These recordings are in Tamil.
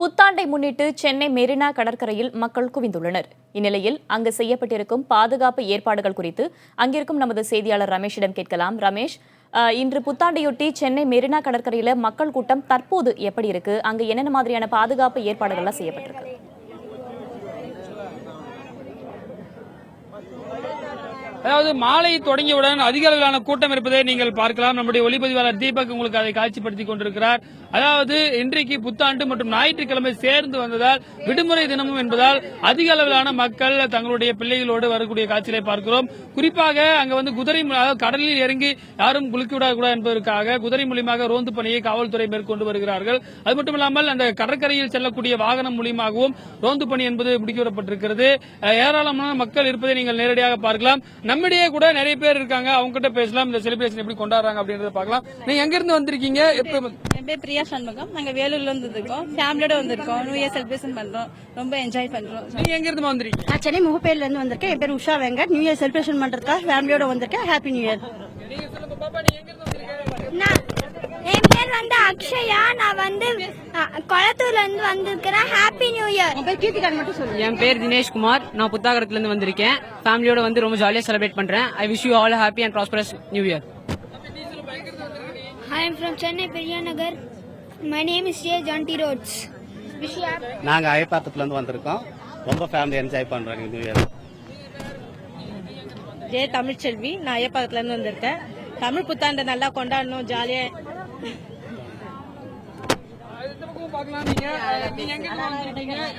புத்தாண்டை முன்னிட்டு சென்னை மெரினா கடற்கரையில் மக்கள் குவிந்துள்ளனர். இந்நிலையில் அங்கு செய்யப்பட்டிருக்கும் பாதுகாப்பு ஏற்பாடுகள் குறித்து அங்கிருக்கும் நமது செய்தியாளர் ரமேஷிடம் கேட்கலாம். ரமேஷ், இன்று புத்தாண்டையொட்டி சென்னை மெரினா கடற்கரையில மக்கள் கூட்டம் தற்போது எப்படி இருக்கு? அங்கு என்னென்ன மாதிரியான பாதுகாப்பு ஏற்பாடுகள்லாம் செய்யப்பட்டிருக்கு? அதாவது மாலை தொடங்கியவுடன் அதிக அளவிலான கூட்டம் இருப்பதை நீங்கள் பார்க்கலாம். நம்முடைய ஒளிப்பதிவாளர் தீபக் உங்களுக்கு அதை காட்சிப்படுத்திக் கொண்டிருக்கிறார். அதாவது இன்றைக்கு புத்தாண்டு மற்றும் ஞாயிற்றுக்கிழமை சேர்ந்து வந்ததால் விடுமுறை தினமும் என்பதால் அதிக அளவிலான மக்கள் தங்களுடைய பிள்ளைகளோடு வரக்கூடிய காட்சிகளை பார்க்கிறோம். குறிப்பாக அங்க வந்து குதிரை கடலில் இறங்கி யாரும் குளிக்கவிடக்கூடாது என்பதற்காக குதிரை மூலியமாக ரோந்து பணியை காவல்துறை மேற்கொண்டு வருகிறார்கள். அது மட்டுமில்லாமல் அந்த கடற்கரையில் செல்லக்கூடிய வாகனம் மூலியமாகவும் ரோந்து பணி என்பது முடிக்கப்பட்டிருக்கிறது. ஏராளமான மக்கள் இருப்பதை நீங்கள் நேரடியாக பார்க்கலாம். நம்மிடையே கூட நிறைய பேர் இருக்காங்க, அவங்க கிட்ட பேசலாம். இந்த செலிபிரேஷன் எப்படி கொண்டாடுறாங்க அப்படின்றத பார்க்கலாம். நீங்க எங்க இருந்து வந்திருக்கீங்க? என் பேர் பிரியா சண்முகம். நாங்க வேலூர்ல இருந்து இருக்கோம். ஃபேமிலியோட வந்திருக்கோம். நியூ இயர் செலிப்ரேஷன் பண்றோம். ரொம்ப என்ஜாய் பண்றோம். நீங்க எங்க இருந்து வந்திருக்கீங்க? நான் சென்னை முகப்பேர்ல இருந்து வந்திருக்கேன். என் பேர் Usha Venkat. New year celebration பண்றதுக்காக ஃபேமிலியோட வந்திருக்கேன். Happy new year. நீங்க சொல்லுங்க பாப்பா, நீங்க எங்க இருந்து வந்திருக்கீங்க? என் பேர் வந்து அக்ஷயா. நான் வந்து கொளத்தூர்ல இருந்து வந்திருக்கிறேன். Happy new year. உங்க பேர் கீர்த்திகான் மட்டும் சொல்லுங்க. என் பேர் தினேஷ் குமார். நான் புத்தாகரத்துல இருந்து வந்திருக்கேன். ஃபேமிலியோட வந்து ரொம்ப ஜாலியா செலிப்ரேட் பண்றேன். I wish you all happy and prosperous new year. I am from Chennai Periyanagar. My name is J. Janti Rhodes. நாங்க ஐயப்பாக்கத்துல இருந்து வந்திருக்கோம். ரொம்ப ஃபேமிலி என்ஜாய் பண்றாங்க நியூ இயர். ஜே தமிழ்ச்செல்வி. நான் ஐயப்பாக்கத்துல இருந்து வந்திருக்கேன். தமிழ் புத்தாண்டை நல்லா கொண்டாடணும், ஜாலியா.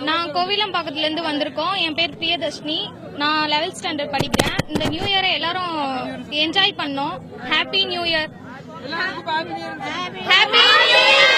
நான் கோவிலம்பாக்கத்துல இருந்து வந்திருக்கோம். என் பேர் பிரியதர்ஷினி. நான் 11th ஸ்டாண்டர்ட் படிக்கிறேன். இந்த நியூ இயரை எல்லாரும் என்ஜாய் பண்ணோம். Happy new year. Happy new year.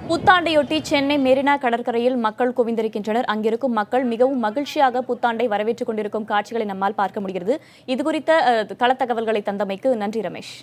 புத்தாண்டையொட்டி சென்னை மெரினா கடற்கரையில் மக்கள் குவிந்திருக்கின்றனர். அங்கிருக்கும் மக்கள் மிகவும் மகிழ்ச்சியாக புத்தாண்டை வரவேற்றுக் கொண்டிருக்கும் காட்சிகளை நம்மால் பார்க்க முடிகிறது. இதுகுறித்த களத்தகவல்களை தந்தமைக்கு நன்றி ரமேஷ்.